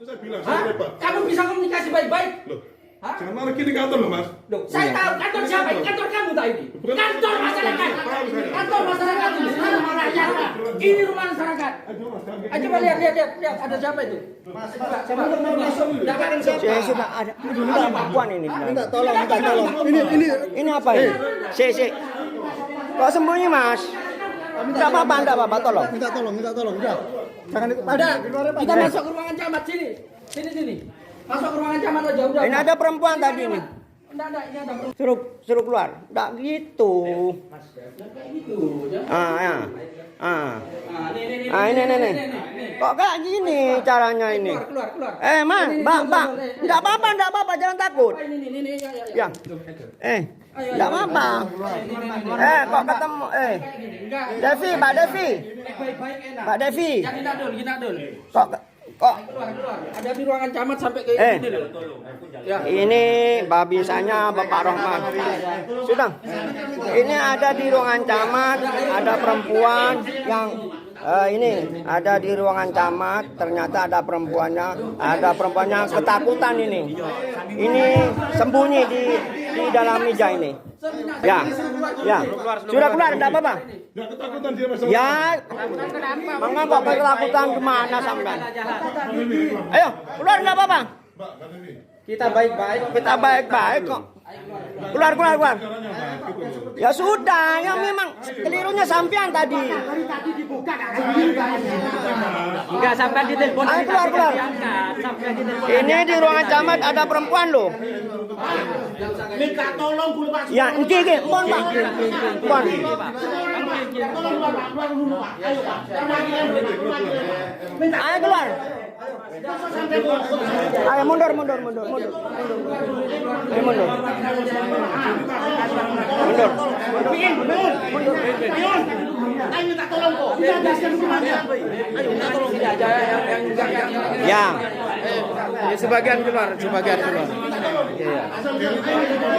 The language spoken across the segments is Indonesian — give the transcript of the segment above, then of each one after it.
Saya bilang, saya repot. Kamu bisa komunikasi baik-baik? Loh, jangan malah gini kantor loh, Mas. Loh, saya tahu kantor siapa? Kantor kamu tak ini? Kantor masyarakat. Kantor masyarakat ini. Rumah rakyat. Ini rumah masyarakat. Coba lihat, ada siapa itu? Sudah ada. Minta bantuan ini. Minta tolong. Ini apa ini? Kok sembunyi, Mas? Enggak apa-apa, tolong. Minta tolong, udah. Jangan itu. Ada. Kita masuk ke ruangan camat sini. Sini. Masuk ke ruangan camat aja udah. Ini ada perempuan tadi ini. Enggak, ini ada perempuan. Suruh keluar. Enggak gitu. Gitu. Ya. Ini. Nih. Kok kayak gini caranya ini? Keluar. Mas, Mbak. Enggak apa-apa, jangan takut. Ini. Ya. Enggak apa-apa. Kok ketemu? Devi, Mbak Devi. Baik-baik enak. Mbak Devi. Jangan kita dulu. Kok Keluar. Ada di ruangan camat sampai ke ini loh. Ya. ini babisanya Bapak Rohman. Sudah. Ini ada di ruangan camat, ada perempuan yang ini ada di ruangan camat, ternyata ada perempuannya ketakutan ini. Ini sembunyi di dalam meja ini. Ya. Sudah keluar, enggak apa-apa. Nggak ketakutan dia, Mas. Ya. Mengapa ketakutan kemana sampean? Ayo, keluar enggak apa-apa. Mbak, kan ini. Kita baik-baik. Kita baik-baik kok. Keluar. Ya sudah, ya memang kelirunya sampean tadi. Enggak sampai di telepon. Ayo keluar. Ini di ruangan camat ada perempuan loh. Minta tolong dulu Pak. Ya, iki, mohon Pak. Mohon. Tolong Pak, dulu Pak. Ayo Pak. Ayo keluar. Ayo mundur. Ayo mundur. Ayo minta tolong kok. Ya. Sebagian keluar.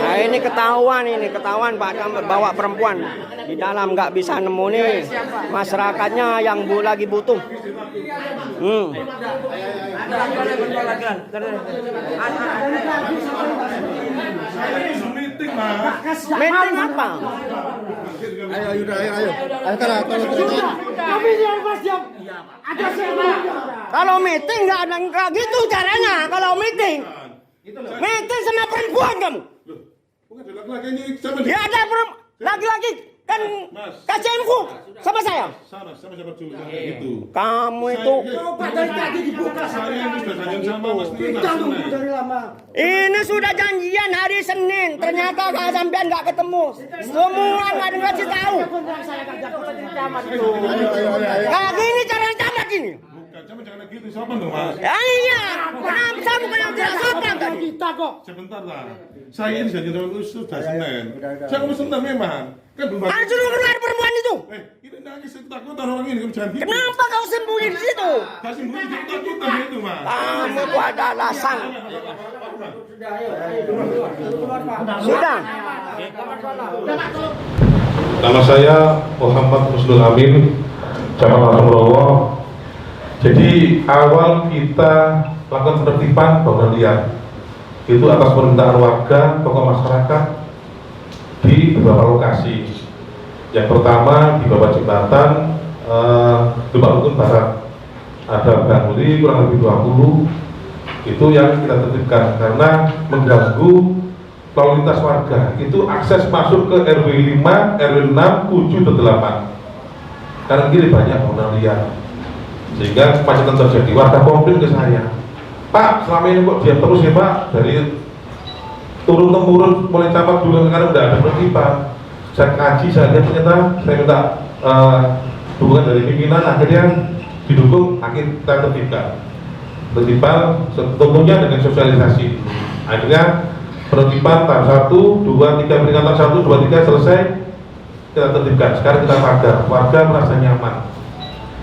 Nah, ini ketahuan Pak Camat bawa perempuan di dalam, nggak bisa nemu nih masyarakatnya yang lagi butuh. Meeting, Mas. Meeting apa? Ayo. Kalau meeting nggak gitu caranya. Kalau meeting sama perempuan kamu. Loh, bukan ada laki-laki ini sama Ya ada laki-laki kan KCM-ku sama saya. sama siapa dulu jangan kayak gitu. Kamu itu Dari tadi dibuka saya ini sudah janjian sama Mas Nina. ini sudah janjian hari Senin. Ternyata kalau sampean nggak ketemu. Semua nggak dikasih tahu. Kayak gini caranya camat ini. Bukan, jangan gitu sopan dong, Mas. Ya iya. Kenapa kamu yang tidak sopan tadi? Sebentar lah. Saya ini janjian sama itu sudah Senin. Saya ngomong Senin memang. Kan belum Ayo suruh keluar perempuan itu. ini nangis ketakutan orang ini kamu jangan gitu. Kenapa kau sembunyi di situ? Gak sembunyi ketakutan itu, Mas. Kamu itu ada alasan. Sudah. Nama saya Muhammad Musdul Amin, Camat Asmorowo. Jadi awal kita lakukan penertiban bangunan liar itu atas permintaan warga, tokoh masyarakat di beberapa lokasi. Yang pertama di bawah jembatan Lebak Bulus Barat ada bangunan kurang lebih 20 itu yang kita tertibkan karena mengganggu lalu lintas warga. Itu akses masuk ke RW 5, RW 6, 7, dan 8 karena kiri banyak bangunan liar sehingga kemacetan terjadi. Warga komplain ke saya, Pak, selama ini kok diam terus ya Pak, dari turun temurun mulai camat dulu sekarang udah ada penertiban. Saya kaji, saya lihat ternyata saya minta dukungan dari pimpinan, akhirnya didukung, akhirnya kita tertibkan tentunya dengan sosialisasi. Akhirnya penertiban tahap 1, 2, 3, peringatan 1, 2, 3 selesai, kita tertibkan. Sekarang kita pagar, warga merasa nyaman.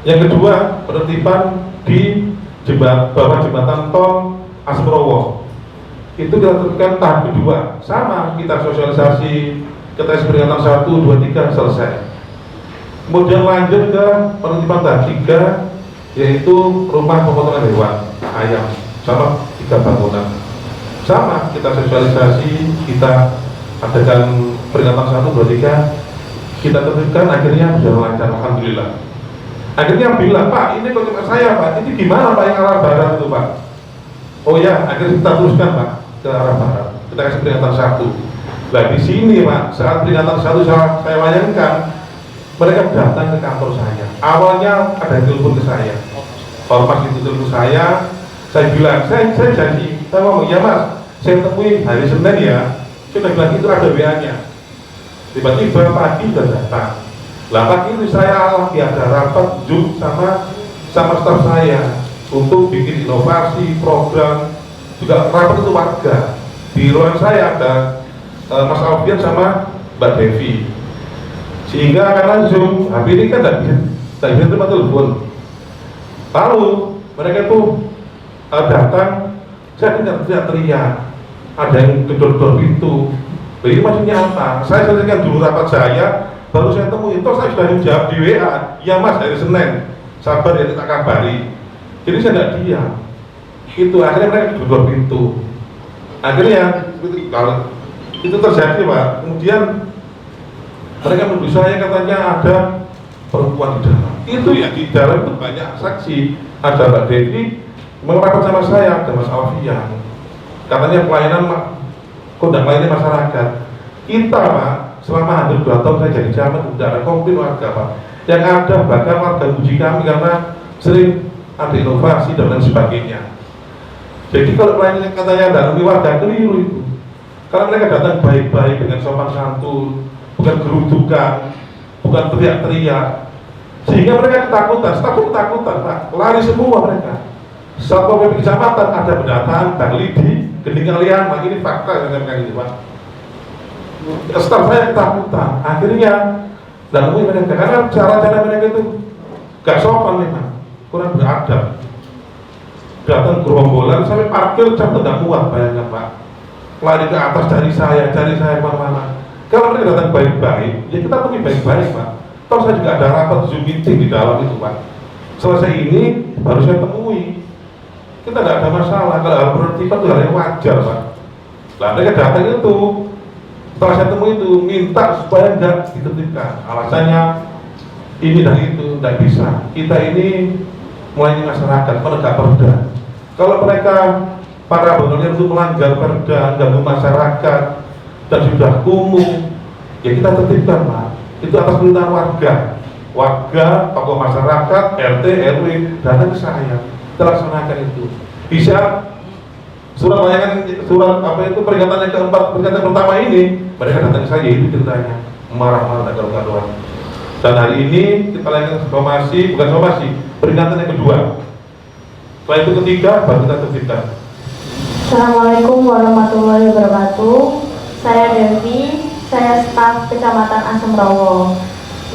Yang kedua, penertiban di bawah jembatan tol Asmorowo. Itu kita tertibkan tahap kedua, sama kita sosialisasi, kita peringatan 1, 2, 3 selesai. Kemudian lanjut ke penertiban tahap 3, yaitu rumah pemotongan hewan ayam. sama 3 bangunan. Sama, kita sosialisasi, kita adakan peringatan 1, 2, 3, kita tertibkan, akhirnya berjalan lancar, alhamdulillah. Akhirnya bilang, Pak, ini kok cuma saya, Pak, ini gimana Pak yang arah barat itu, Pak? Oh ya, akhirnya kita teruskan, Pak, ke arah barat. Kita kasih peringatan 1. Nah di sini, Pak, saat peringatan 1 saya bayangkan, mereka datang ke kantor saya. Awalnya ada yang telepon ke saya, ormas itu telepon saya bilang, saya janji, saya ngomong, ya Mas, saya temui hari Senin ya. Sudah bilang itu ada WA-nya. Tiba-tiba pagi sudah datang. Lah pagi itu saya lagi ada rapat Zoom sama staf saya untuk bikin inovasi program, juga rapat itu warga. Di ruangan saya ada Mas Alfian sama Mbak Devi. Sehingga karena Zoom, HP ini kan tidak bisa terima telepon. Lalu mereka itu datang, saya dengar teriak, ada yang gedor-gedor pintu. Ini maksudnya apa? Saya selesaikan dulu rapat saya, baru saya temui. Toh saya sudah jawab di WA, ya Mas hari Senin, sabar ya kita kabari. Jadi saya tidak diam. Itu akhirnya mereka gedor pintu. Akhirnya kalau itu terjadi, Pak. Kemudian mereka menuduh saya katanya ada perempuan di dalam. Itu ya di dalam itu banyak saksi. Ada Mbak Devi mau rapat sama saya, ada Mas Alfian. Katanya pelayanan kondang melayani masyarakat. Kita, Pak, selama hampir 2 tahun saya jadi camat, tidak ada komplain warga, Pak. Yang ada bahkan warga uji kami karena sering ada inovasi dan lain sebagainya. Jadi kalau pelayanan katanya tidak warga, keliru itu. Karena mereka datang baik-baik dengan sopan santun, bukan gerudukan, bukan teriak-teriak, sehingga mereka ketakutan, ketakutan, Pak, lari semua mereka. Satpol PP kecamatan ada pendataan tangli di Gending Kalian, Pak, ini fakta yang saya bilang itu, Pak. Staf saya ketakutan, akhirnya dan mereka karena cara-cara mereka itu gak sopan memang, kurang beradab. Datang gerombolan sampai parkir jam tidak muat, bayangkan Pak. Lari ke atas cari saya kemana-mana. Kalau mereka datang baik-baik, ya kita temui baik-baik, Pak. Toh saya juga ada rapat Zoom meeting di dalam itu, Pak. Selesai ini baru saya temui. Kita tidak ada masalah, kalau hal penertiban itu hal yang wajar, Pak. Nah mereka datang itu, setelah saya temui itu, minta supaya tidak ditertibkan. Alasannya ini dan itu, tidak bisa. Kita ini melayani masyarakat, penegak perda. Kalau mereka para bangunan itu melanggar perda, ganggu masyarakat dan sudah kumuh, ya kita tertibkan, Pak. Itu atas perintah warga, tokoh masyarakat, RT, RW datang ke saya, kita laksanakan itu. Bisa surat peringatan yang keempat, peringatan pertama ini, mereka datang ke saya, itu ceritanya marah-marah dan gaduhan. Dan hari ini kita lakukan peringatan yang kedua. Setelah itu ketiga, baru kita tertibkan. Assalamualaikum warahmatullahi wabarakatuh. Saya Devi, saya staf Kecamatan Asemrowo.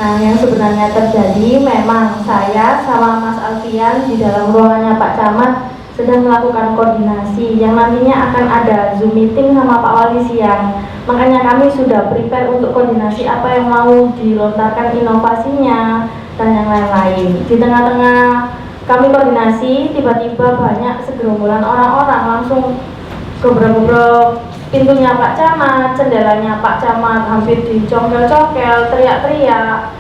Nah, yang sebenarnya terjadi memang saya sama Mas Alfian di dalam ruangannya Pak Camat sedang melakukan koordinasi yang nantinya akan ada Zoom meeting sama Pak Wali siang. Makanya kami sudah prepare untuk koordinasi apa yang mau dilontarkan inovasinya dan yang lain-lain. Di tengah-tengah kami koordinasi, tiba-tiba banyak segerombolan orang-orang langsung gebrek-gebrek pintunya Pak Camat, jendelanya Pak Camat hampir dicongkel-congkel, teriak-teriak.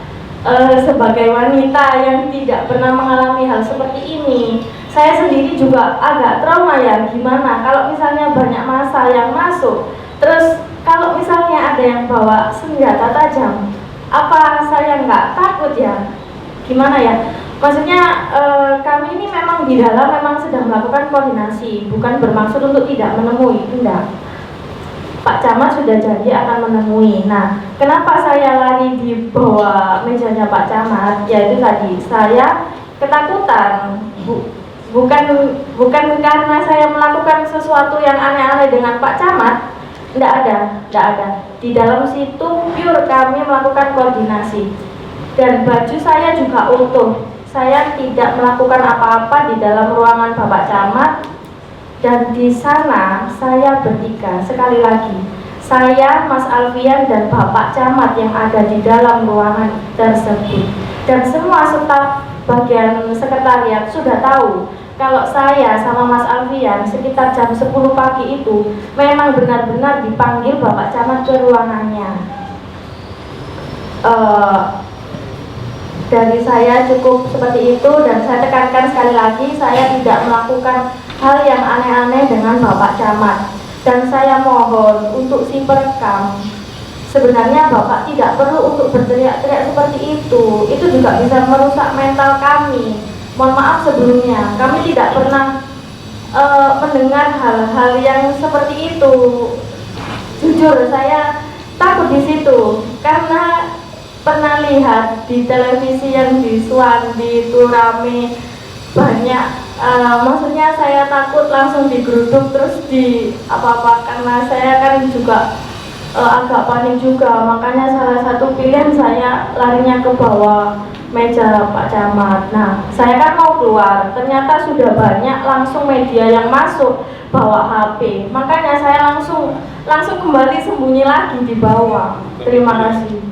Sebagai wanita yang tidak pernah mengalami hal seperti ini, saya sendiri juga agak trauma ya, gimana kalau misalnya banyak massa yang masuk, terus kalau misalnya ada yang bawa senjata tajam, apa saya nggak takut ya? Gimana ya? Maksudnya kami ini memang di dalam memang sedang melakukan koordinasi, bukan bermaksud untuk tidak menemui, tidak. Pak Camat sudah janji akan menemui. Nah, kenapa saya lari di bawah mejanya Pak Camat? Yaitu tadi saya ketakutan, bukan karena saya melakukan sesuatu yang aneh-aneh dengan Pak Camat. Tidak ada. Di dalam situ pure kami melakukan koordinasi. Dan baju saya juga utuh. Saya tidak melakukan apa-apa di dalam ruangan Bapak Camat. Dan di sana saya bertiga, sekali lagi, saya, Mas Alfian, dan Bapak Camat yang ada di dalam ruangan tersebut. Dan semua staf bagian sekretariat sudah tahu kalau saya sama Mas Alfian sekitar jam 10 pagi itu memang benar-benar dipanggil Bapak Camat ke ruangannya. Dari saya cukup seperti itu, dan saya tekankan sekali lagi, saya tidak melakukan hal yang aneh-aneh dengan Bapak Camat. Dan saya mohon untuk si perekam, sebenarnya Bapak tidak perlu untuk berteriak-teriak seperti itu juga bisa merusak mental kami. Mohon maaf sebelumnya, kami tidak pernah mendengar hal-hal yang seperti itu. Jujur saya takut di situ, karena pernah lihat di televisi yang di Suwandi itu rame banyak, maksudnya saya takut langsung digeruduk terus di apa-apa, karena saya kan juga agak panik juga, makanya salah satu pilihan saya larinya ke bawah meja Pak Camat. Nah, saya kan mau keluar, ternyata sudah banyak langsung media yang masuk bawa HP, makanya saya langsung kembali sembunyi lagi di bawah. Terima kasih.